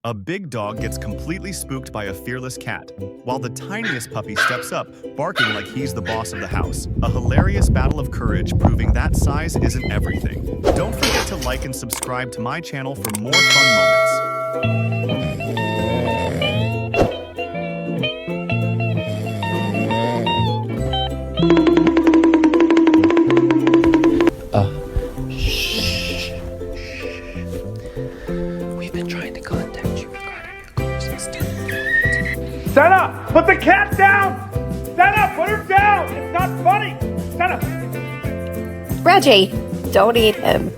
A big dog gets completely spooked by a fearless cat, while the tiniest puppy steps up, barking like he's the boss of the house. A hilarious battle of courage proving that size isn't everything. Don't forget to like and subscribe to my channel for more fun moments. We've been trying to contact you regarding your car's Senna, put the cat down! Senna, put her down! It's not funny! Senna! Reggie, don't eat him.